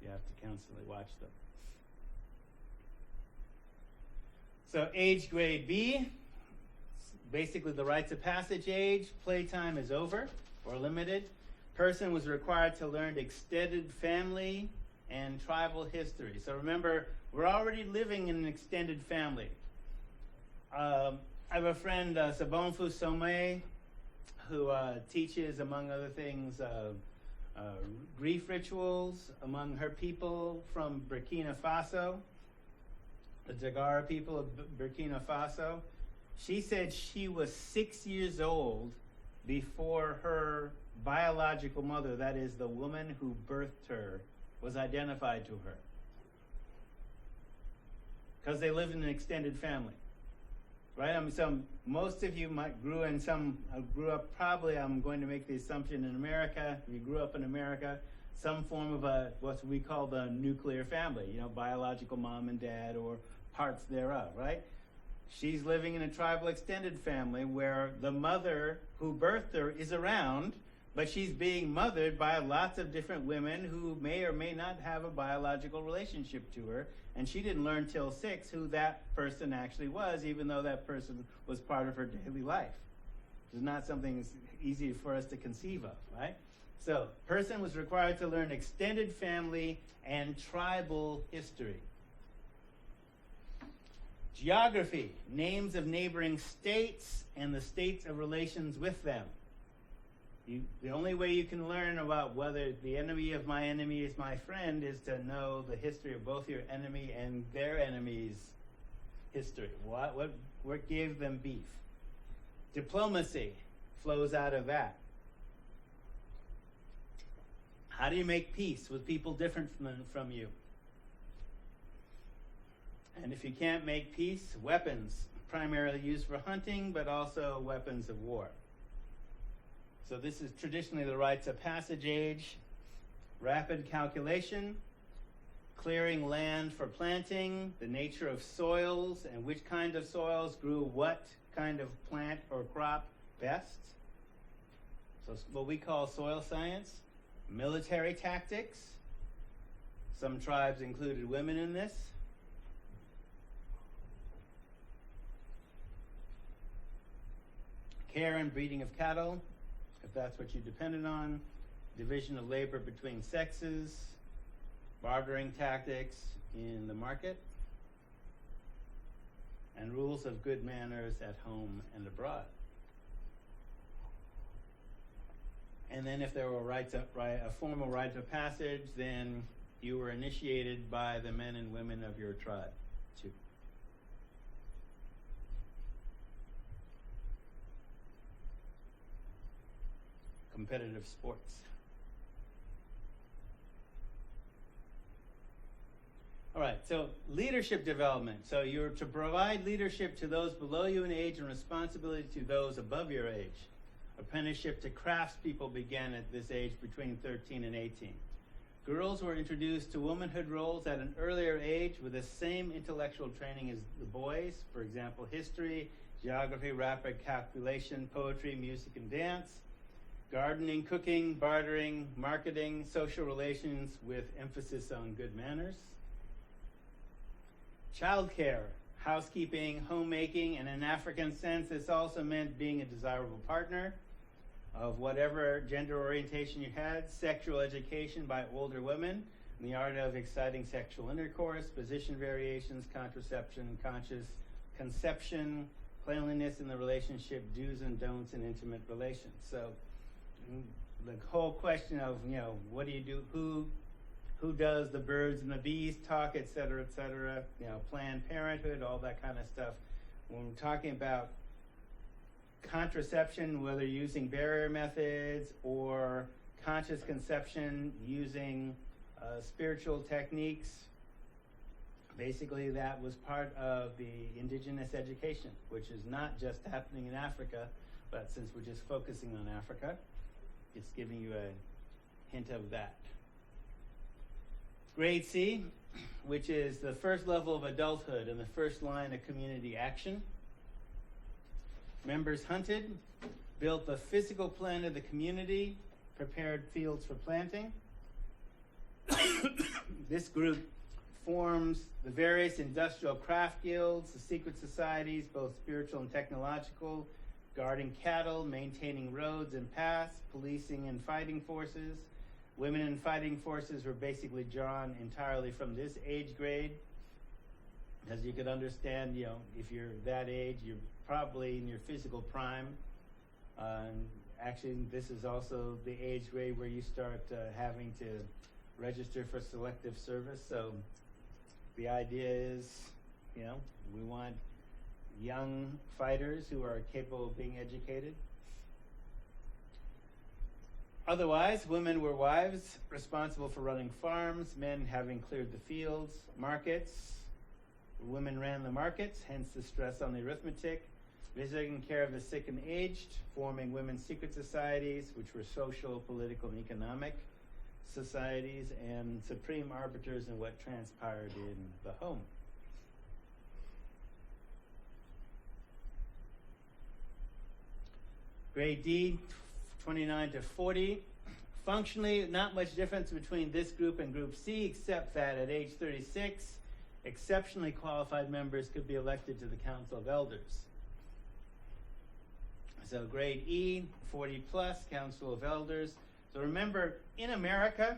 You have to constantly watch them. So age grade B, basically the rites of passage age. Playtime is over or limited. Person was required to learn extended family and tribal history. So remember, we're already living in an extended family. I have a friend, Sabonfu Somé, who teaches, among other things, grief rituals among her people from Burkina Faso, the Dagara people of Burkina Faso. She said she was 6 years old before her biological mother, that is the woman who birthed her, was identified to her. Because they lived in an extended family. Right? So most of you grew up probably, I'm going to make the assumption, in America. If you grew up in America, some form of what we call the nuclear family, biological mom and dad or parts thereof, right? She's living in a tribal extended family where the mother who birthed her is around, but she's being mothered by lots of different women who may or may not have a biological relationship to her, and she didn't learn till 6 who that person actually was, even though that person was part of her daily life. It's not something that's easy for us to conceive of, right? So, person was required to learn extended family and tribal history. Geography, names of neighboring states and the states of relations with them. The only way you can learn about whether the enemy of my enemy is my friend is to know the history of both your enemy and their enemy's history. What gave them beef? Diplomacy flows out of that. How do you make peace with people different from you? And if you can't make peace, weapons, primarily used for hunting, but also weapons of war. So this is traditionally the rites of passage age. Rapid calculation, clearing land for planting, the nature of soils and which kind of soils grew what kind of plant or crop best. So it's what we call soil science. Military tactics. Some tribes included women in this. Care and breeding of cattle, if that's what you depended on. Division of labor between sexes. Bartering tactics in the market. And rules of good manners at home and abroad. And then if there were a formal rite of passage, then you were initiated by the men and women of your tribe, too. Competitive sports. All right, so leadership development. So you're to provide leadership to those below you in age and responsibility to those above your age. Apprenticeship to craftspeople began at this age between 13 and 18. Girls were introduced to womanhood roles at an earlier age with the same intellectual training as the boys. For example, history, geography, rapid calculation, poetry, music, and dance. Gardening, cooking, bartering, marketing, social relations with emphasis on good manners. Childcare, housekeeping, homemaking, and in an African sense, this also meant being a desirable partner of whatever gender orientation you had. Sexual education by older women, and the art of exciting sexual intercourse, position variations, contraception, conscious conception, cleanliness in the relationship, do's and don'ts in intimate relations. So the whole question of, what do you do, who does the birds and the bees talk, et cetera, Planned Parenthood, all that kind of stuff. When we're talking about contraception, whether using barrier methods or conscious conception using spiritual techniques, basically that was part of the indigenous education, which is not just happening in Africa, but since we're just focusing on Africa, it's giving you a hint of that. Grade C, which is the first level of adulthood and the first line of community action. Members hunted, built the physical plan of the community, prepared fields for planting, this group forms the various industrial craft guilds, the secret societies, both spiritual and technological, guarding cattle, maintaining roads and paths, policing and fighting forces. Women in fighting forces were basically drawn entirely from this age grade. As you could understand, if you're that age, you're probably in your physical prime. Actually, this is also the age grade where you start having to register for selective service. So the idea is, we want young fighters who are capable of being educated. Otherwise, women were wives responsible for running farms, men having cleared the fields, markets. Women ran the markets, hence the stress on the arithmetic. Visiting care of the sick and aged, forming women's secret societies, which were social, political, and economic societies, and supreme arbiters in what transpired in the home. Grade D, 29 to 40. Functionally, not much difference between this group and Group C, except that at age 36, exceptionally qualified members could be elected to the Council of Elders. So grade E, 40 plus, Council of Elders. So remember, in America,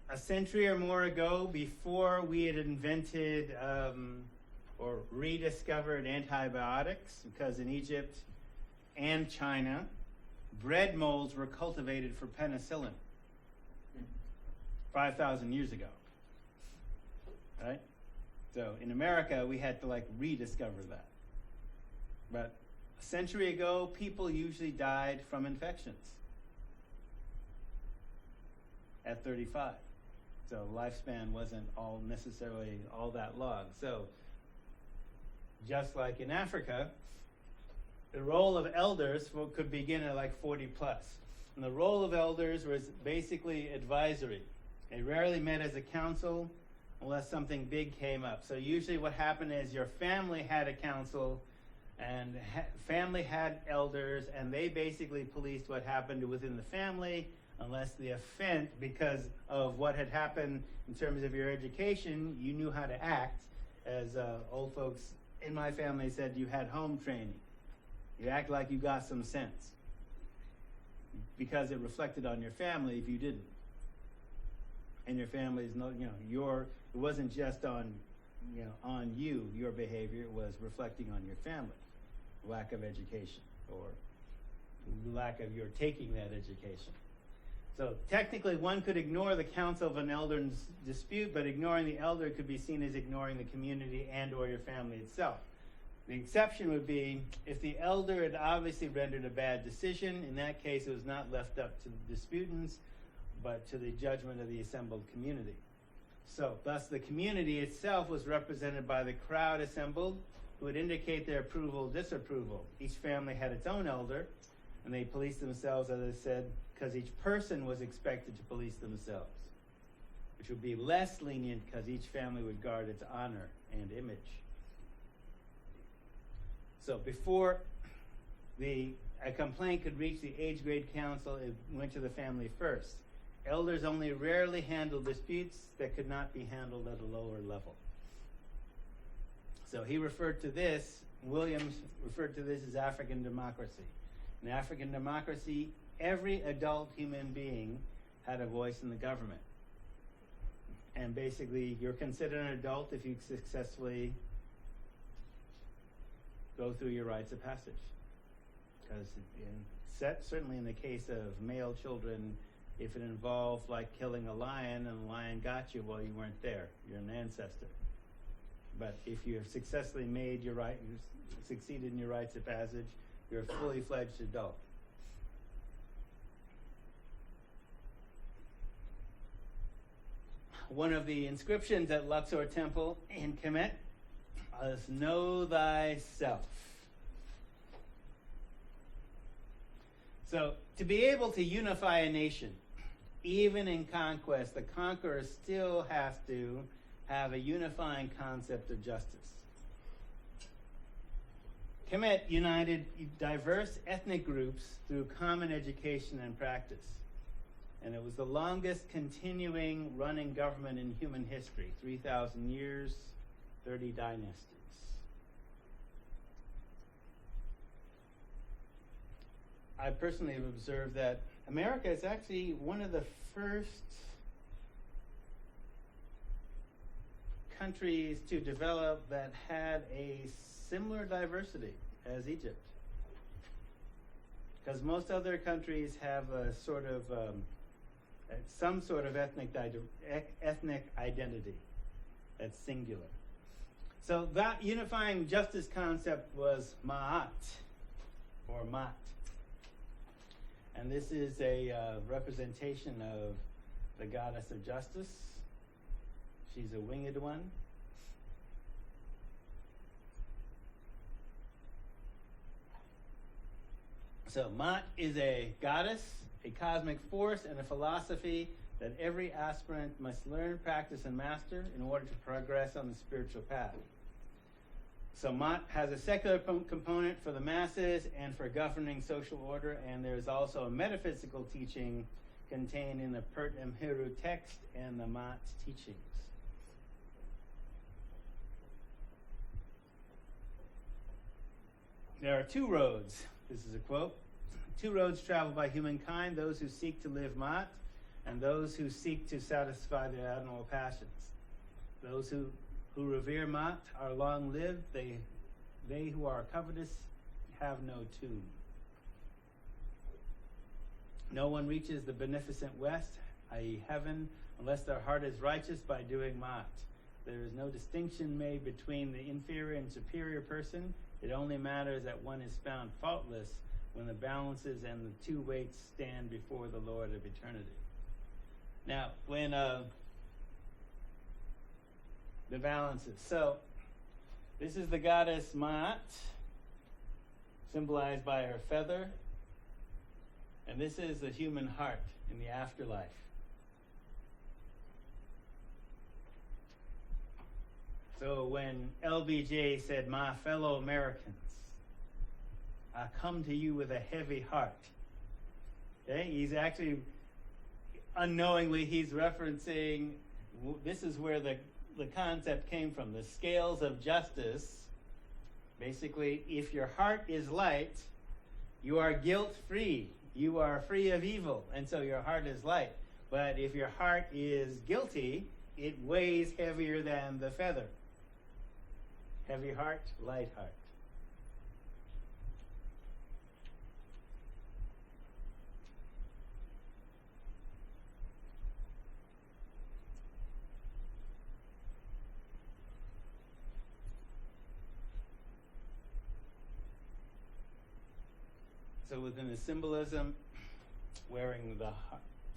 a century or more ago, before we had invented or rediscovered antibiotics, because in Egypt and China, bread molds were cultivated for penicillin 5,000 years ago, right? So in America, we had to rediscover that. But a century ago, people usually died from infections at 35. So lifespan wasn't necessarily all that long. So just like in Africa, the role of elders could begin at 40 plus. And the role of elders was basically advisory. They rarely met as a council unless something big came up. So usually what happened is your family had a council, and family had elders, and they basically policed what happened within the family, unless the offense, because of what had happened in terms of your education, you knew how to act. As old folks in my family said, you had home training. You act like you got some sense, because it reflected on your family if you didn't. And your family is it wasn't just on you, your behavior, it was reflecting on your family. Lack of education, or lack of your taking that education. So technically one could ignore the counsel of an elder's dispute, but ignoring the elder could be seen as ignoring the community and or your family itself. The exception would be if the elder had obviously rendered a bad decision. In that case, it was not left up to the disputants, but to the judgment of the assembled community. So thus the community itself was represented by the crowd assembled, who would indicate their approval or disapproval. Each family had its own elder, and they policed themselves, as I said, because each person was expected to police themselves, which would be less lenient because each family would guard its honor and image. So before a complaint could reach the age grade council, it went to the family first. Elders only rarely handled disputes that could not be handled at a lower level. So Williams referred to this as African democracy. In African democracy, every adult human being had a voice in the government. And basically, you're considered an adult if you successfully go through your rites of passage. Because certainly in the case of male children, if it involved killing a lion and the lion got you, well, you weren't there. You're an ancestor. But if you have successfully succeeded in your rites of passage, you're a fully fledged adult. One of the inscriptions at Luxor Temple in Kemet is "Know thyself." So to be able to unify a nation, even in conquest, the conqueror still has to have a unifying concept of justice. Kemet united diverse ethnic groups through common education and practice. And it was the longest continuing running government in human history, 3,000 years, 30 dynasties. I personally have observed that America is actually one of the first countries to develop that had a similar diversity as Egypt. Because most other countries have a sort of some sort of ethnic identity that's singular. So that unifying justice concept was Ma'at, or Mat. And this is a representation of the goddess of justice. She's a winged one. So Mat is a goddess, a cosmic force, and a philosophy that every aspirant must learn, practice, and master in order to progress on the spiritual path. So Mat has a secular component for the masses and for governing social order, and there's also a metaphysical teaching contained in the Pert Emhiru text and the Mat teachings. There are two roads. This is a quote. Two roads traveled by humankind, those who seek to live Mat and those who seek to satisfy their animal passions. Those who revere Mat are long-lived. They who are covetous have no tomb. No one reaches the beneficent West, i.e. heaven, unless their heart is righteous by doing Mat. There is no distinction made between the inferior and superior person. It only matters that one is found faultless when the balances and the two weights stand before the Lord of eternity. Now, when the balances. So, this is the goddess Ma'at, symbolized by her feather. And this is the human heart in the afterlife. So when LBJ said, "My fellow Americans, I come to you with a heavy heart." Okay, he's actually, unknowingly, he's referencing, this is where the concept came from, the scales of justice. Basically, if your heart is light, you are guilt-free. You are free of evil, and so your heart is light. But if your heart is guilty, it weighs heavier than the feather. Heavy heart, light heart. So within the symbolism, wearing the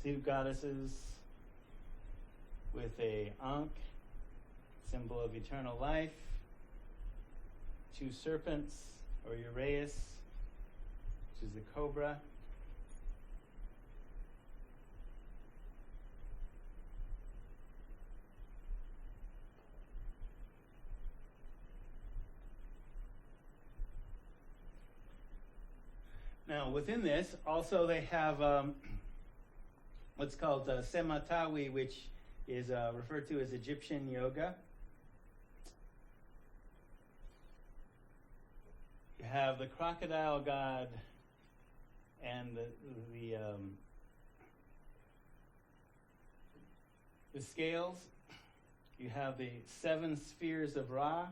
two goddesses with a Ankh, symbol of eternal life, two serpents, or Uraeus, which is the cobra. Now, within this, also they have what's called Sematawi, which is referred to as Egyptian yoga. You have the crocodile god and the scales. You have the 7 spheres of Ra,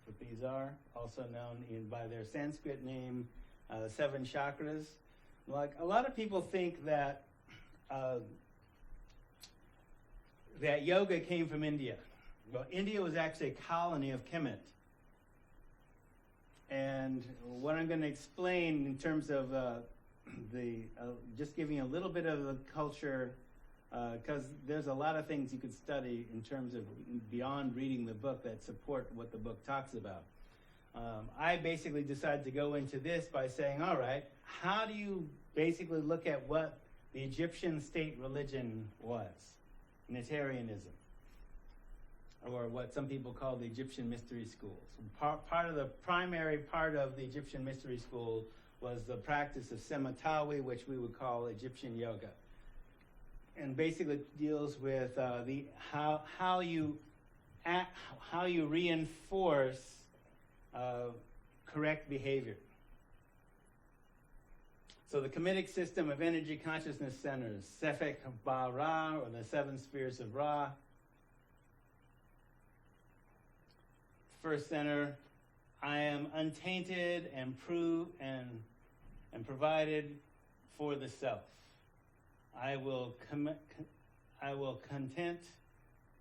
what these are, also known by their Sanskrit name, 7 chakras. Like, a lot of people think that that yoga came from India. Well, India was actually a colony of Kemet. And what I'm going to explain in terms of just giving a little bit of the culture, because there's a lot of things you could study in terms of beyond reading the book that support what the book talks about. I basically decided to go into this by saying, all right, how do you basically look at what the Egyptian state religion was? Natarianism, or what some people call the Egyptian mystery schools. Part of the primary part of the Egyptian mystery school was the practice of Sematawi, which we would call Egyptian yoga. and basically deals with how you reinforce correct behavior. So the Kemetic system of energy consciousness centers, Sefek Ba Ra, or the seven spheres of Ra. First center, I am untainted and provided for the self. I will content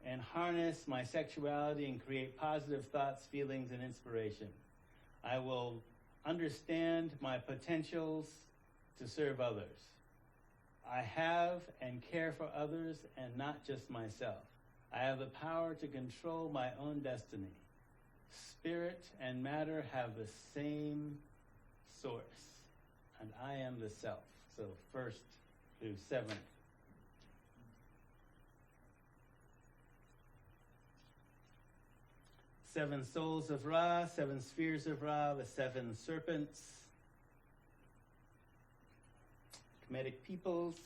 and harness my sexuality and create positive thoughts, feelings, and inspiration. I will understand my potentials to serve others. I have and care for others and not just myself. I have the power to control my own destiny. Spirit and matter have the same source, and I am the self. So first through seventh. Seven souls of Ra, seven spheres of Ra, the seven serpents, Kemetic Peoples,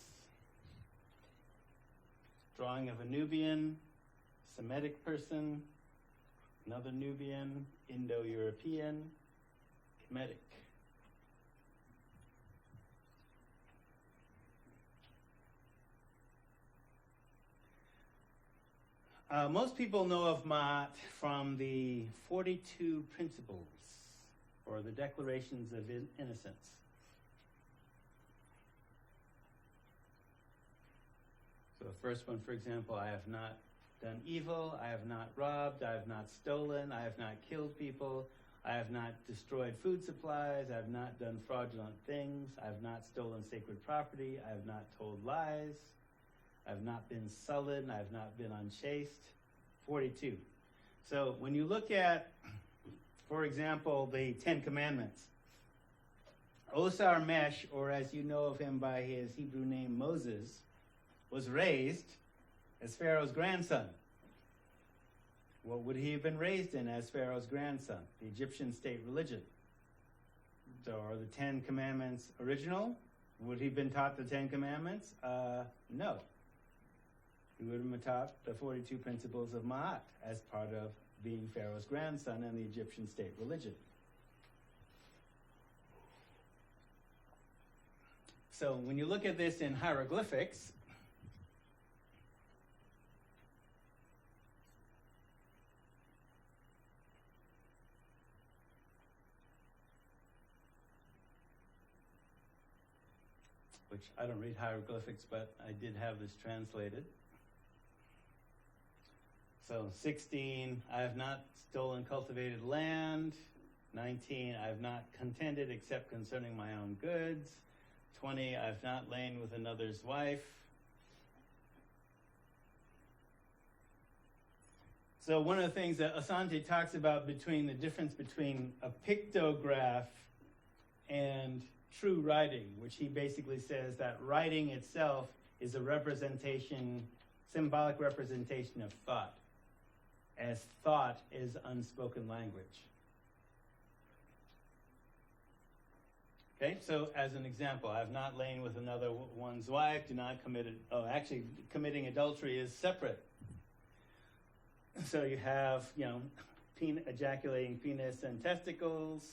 drawing of a Nubian, Semitic person, another Nubian, Indo-European, Kemetic. Most people know of Ma'at from the 42 Principles, or the Declarations of Innocence. So the first one, for example, I have not done evil, I have not robbed, I have not stolen, I have not killed people, I have not destroyed food supplies, I have not done fraudulent things, I have not stolen sacred property, I have not told lies, I have not been sullen, I have not been unchaste. 42. So when you look at, for example, the Ten Commandments, Osar Mesh, or as you know of him by his Hebrew name Moses, was raised as Pharaoh's grandson. What would he have been raised in as Pharaoh's grandson? The Egyptian state religion. So are the Ten Commandments original? Would he have been taught the Ten Commandments? No. He would have been taught the 42 Principles of Ma'at as part of being Pharaoh's grandson and the Egyptian state religion. So when you look at this in hieroglyphics, which I don't read hieroglyphics, but I did have this translated. So 16, I have not stolen cultivated land. 19, I have not contended except concerning my own goods. 20, I have not lain with another's wife. So one of the things that Asante talks about between the difference between a pictograph and true writing, which he basically says that writing itself is a representation, symbolic representation of thought, as thought is unspoken language. Okay, so as an example, I have not lain with another one's wife, do not commit, committing adultery is separate. So you have, ejaculating penis and testicles.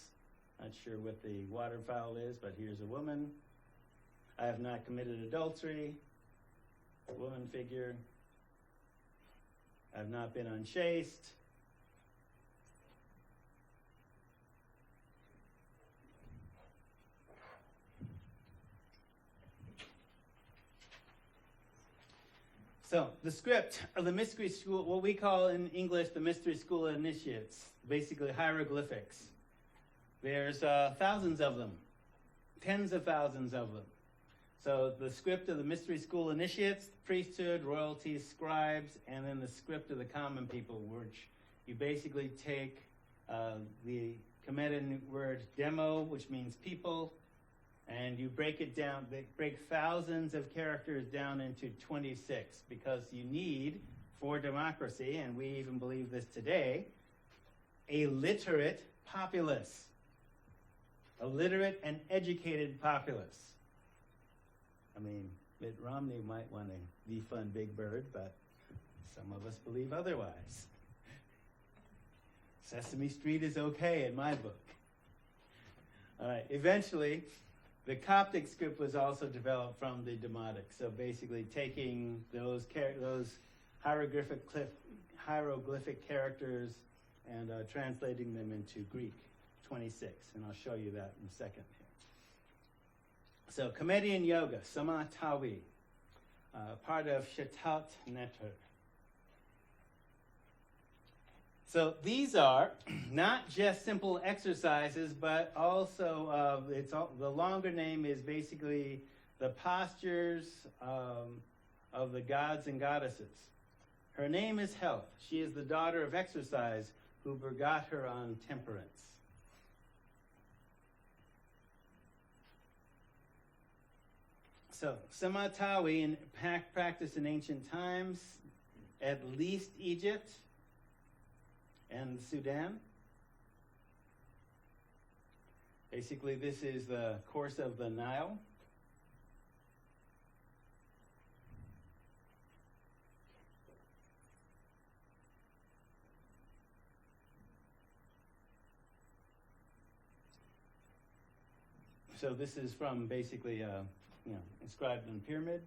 Not sure what the waterfowl is, but here's a woman. I have not committed adultery, woman figure. I have not been unchaste. So the script of the mystery school, what we call in English the mystery school of initiates, basically hieroglyphics. There's thousands of them, tens of thousands of them. So the script of the mystery school initiates, priesthood, royalty, scribes, and then the script of the common people, which you basically take the Kemetic word demo, which means people, and you break it down, break thousands of characters down into 26, because you need, for democracy, and we even believe this today, a literate populace. A literate and educated populace. I mean, Mitt Romney might want to defund Big Bird, but some of us believe otherwise. Sesame Street is okay in my book. All right, eventually, the Coptic script was also developed from the Demotic. So basically taking those hieroglyphic characters and translating them into Greek, 26. And I'll show you that in a second here. So Comedian Yoga, Samatawi, part of Shetaut Netter. So these are not just simple exercises, but also the longer name is basically the postures of the gods and goddesses. Her name is Health. She is the daughter of Exercise, who begot her on Temperance. So Samatawi in practice in ancient times, at least Egypt and Sudan. Basically, this is the course of the Nile. So this is from basically, inscribed on a pyramid,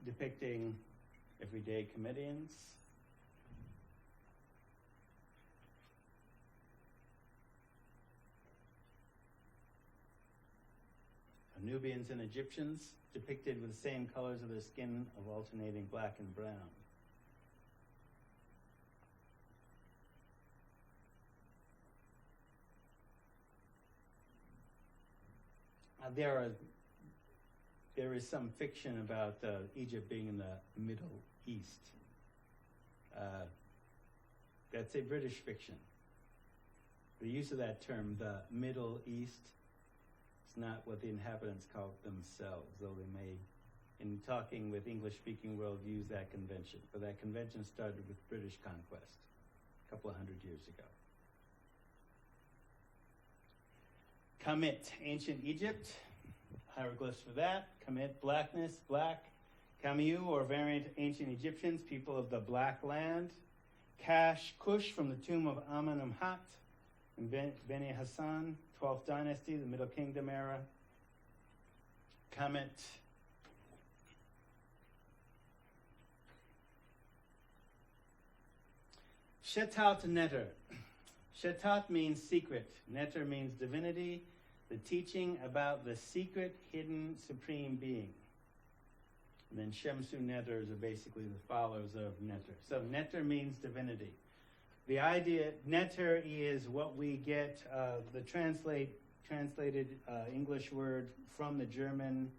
depicting everyday comedians. Nubians and Egyptians, depicted with the same colors of their skin of alternating black and brown. There is some fiction about Egypt being in the Middle East. That's a British fiction. The use of that term, the Middle East, is not what the inhabitants call themselves, though they may, in talking with English-speaking world, use that convention. But that convention started with British conquest a couple of hundred years ago. Kamit, ancient Egypt, hieroglyphs for that. Kamit, blackness, black. Kamiu, or variant ancient Egyptians, people of the Black Land. Kash, Kush, from the tomb of Amenemhat and Beni Hassan, 12th dynasty, the Middle Kingdom era. Kamit. Shetaut Netter. Shetaut means secret. Netter means divinity, the teaching about the secret, hidden, supreme being. And then Shemsu Netters are basically the followers of Netter. So Netter means divinity. The idea, Netter is what we get, the translated English word from the German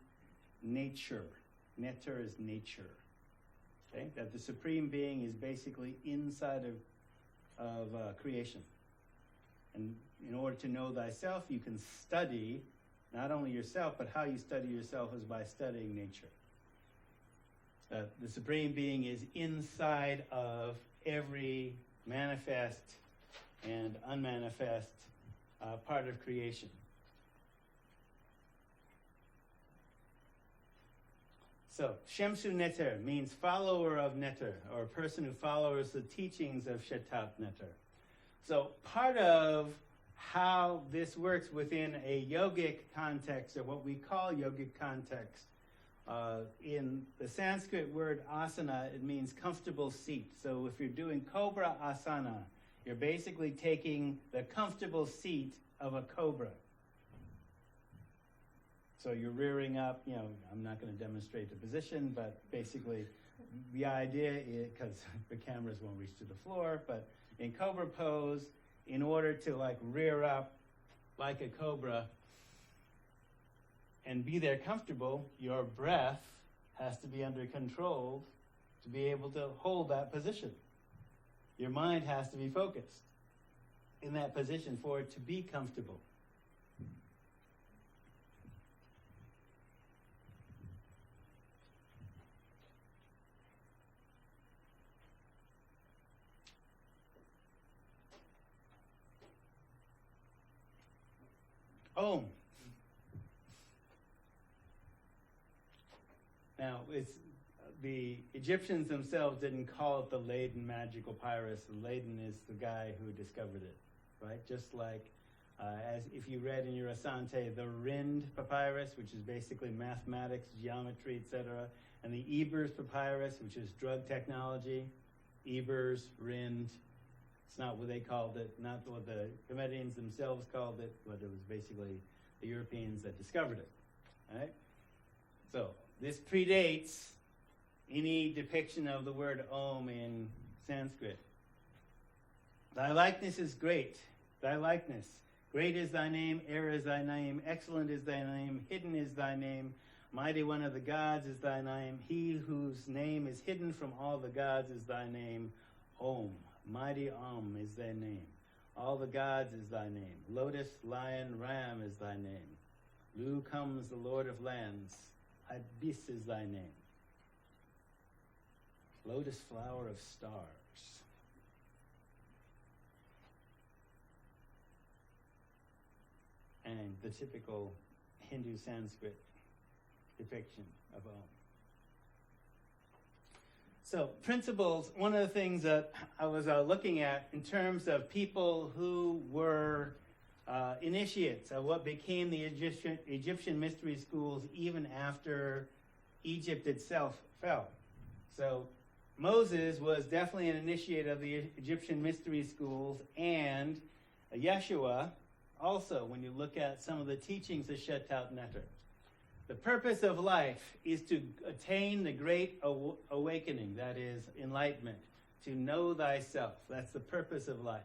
nature. Netter is nature. Okay? That the supreme being is basically inside of creation. And in order to know thyself, you can study not only yourself, but how you study yourself is by studying nature. The Supreme Being is inside of every manifest and unmanifest part of creation. So, Shemsu Netter means follower of Netter, or a person who follows the teachings of Shetaut Netter. So part of how this works within a yogic context, or what we call yogic context, in the Sanskrit word asana, it means comfortable seat. So if you're doing cobra asana, you're basically taking the comfortable seat of a cobra. So you're rearing up, I'm not going to demonstrate the position, but basically the idea is, because the cameras won't reach to the floor, but in cobra pose, in order to rear up like a cobra and be there comfortable, your breath has to be under control to be able to hold that position. Your mind has to be focused in that position for it to be comfortable. Om. Now, the Egyptians themselves didn't call it the Leiden magical papyrus. Leiden is the guy who discovered it, right? Just like as if you read in your Asante, the Rind papyrus, which is basically mathematics, geometry, etc., and the Ebers papyrus, which is drug technology. Ebers, Rind. It's not what they called it, not what the Kemetians themselves called it, but it was basically the Europeans that discovered it. All right? So this predates any depiction of the word Om in Sanskrit. Thy likeness is great. Thy likeness. Great is thy name, air is thy name, excellent is thy name, hidden is thy name, mighty one of the gods is thy name, he whose name is hidden from all the gods is thy name, Om. Mighty Om is thy name. All the gods is thy name. Lotus, lion, ram is thy name. Lu comes the Lord of lands. Ibis is thy name. Lotus flower of stars. And the typical Hindu Sanskrit depiction of Om. So principles, one of the things that I was looking at in terms of people who were initiates of what became the Egyptian mystery schools even after Egypt itself fell. So Moses was definitely an initiate of the Egyptian mystery schools, and Yeshua also, when you look at some of the teachings of Shetaut Neter. The purpose of life is to attain the great awakening, that is enlightenment, to know thyself. That's the purpose of life.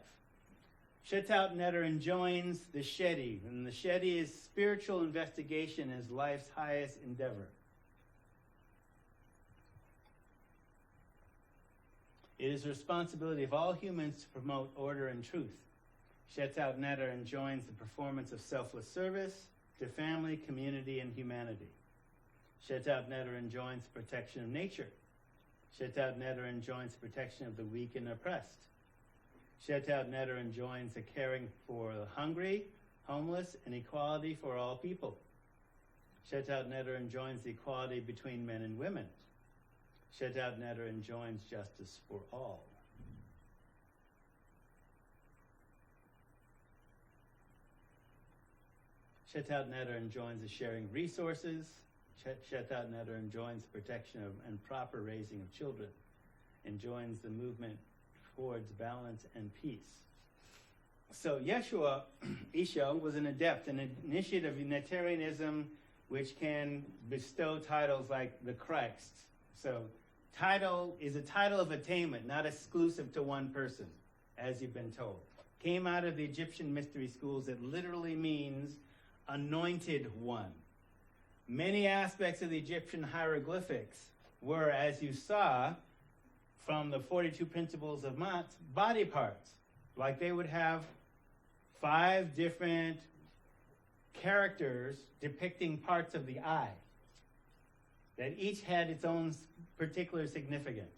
Shetaut Neter enjoins the Shedi, and the Shedi is spiritual investigation as life's highest endeavor. It is the responsibility of all humans to promote order and truth. Shetaut Neter enjoins the performance of selfless service to family, community, and humanity. Shetaut Neter enjoins the protection of nature. Shetaut Neter enjoins the protection of the weak and oppressed. Shetaut Neter enjoins the caring for the hungry, homeless, and equality for all people. Shetaut Neter enjoins the equality between men and women. Shetaut Neter enjoins justice for all. Shetaut Neter enjoins the sharing of resources. Shetaut Neter enjoins the protection of and proper raising of children. Enjoins the movement towards balance and peace. So Yeshua, Isha, was an adept, an initiate of Unitarianism, which can bestow titles like the Christ. So title is a title of attainment, not exclusive to one person, as you've been told. Came out of the Egyptian mystery schools. It literally means anointed one. Many aspects of the Egyptian hieroglyphics were, as you saw from the 42 principles of Ma'at, body parts. Like they would have 5 different characters depicting parts of the eye that each had its own particular significance.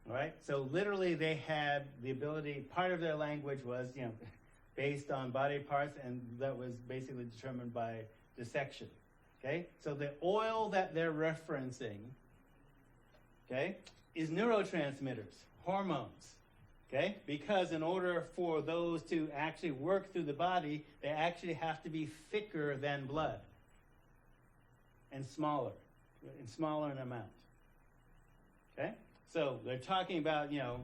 All right? So literally they had the ability, part of their language was, based on body parts, and that was basically determined by dissection. Okay? So the oil that they're referencing, okay, is neurotransmitters, hormones. Okay? Because in order for those to actually work through the body, they actually have to be thicker than blood and smaller in amount. Okay? So they're talking about, the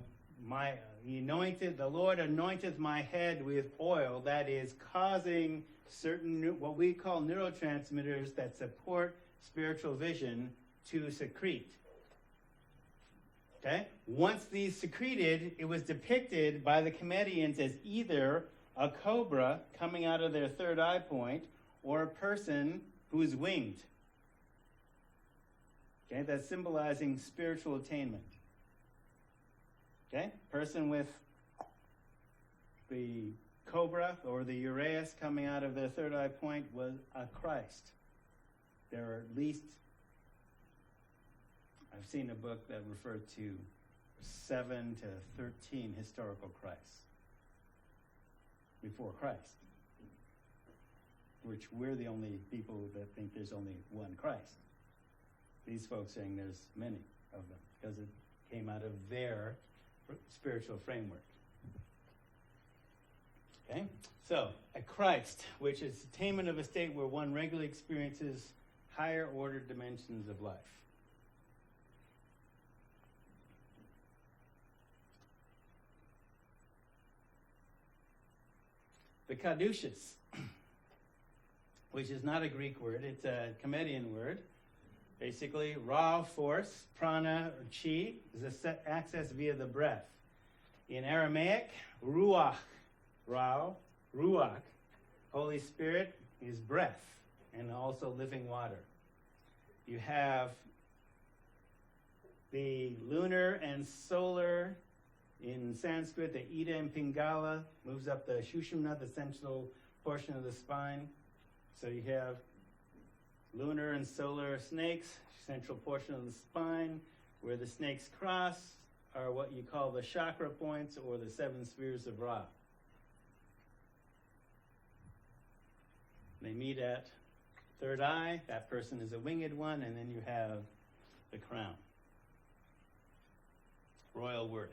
Lord anointeth my head with oil, that is causing certain, what we call neurotransmitters that support spiritual vision to secrete. Okay? Once these secreted, it was depicted by the Kemetians as either a cobra coming out of their third eye point or a person who is winged. Okay? That's symbolizing spiritual attainment. Okay? Person with the cobra or the uraeus coming out of their third eye point was a Christ. There are at least, I've seen a book that referred to 7 to 13 historical Christs before Christ, which we're the only people that think there's only one Christ. these folks saying there's many of them because it came out of their spiritual framework. Okay? So, a Christ, which is attainment of a state where one regularly experiences higher ordered dimensions of life. The Caduceus, which is not a Greek word, it's a Kemetian word. Basically, raw force, prana or chi, is accessed via the breath. In Aramaic, ruach, ruach, Holy Spirit is breath and also living water. You have the lunar and solar in Sanskrit, the Ida and Pingala moves up the Shushumna, the central portion of the spine. So you have lunar and solar snakes, central portion of the spine. Where the snakes cross are what you call the chakra points or the 7 spheres of Ra. They meet at third eye. That person is a winged one, and then you have the crown. Royal worth.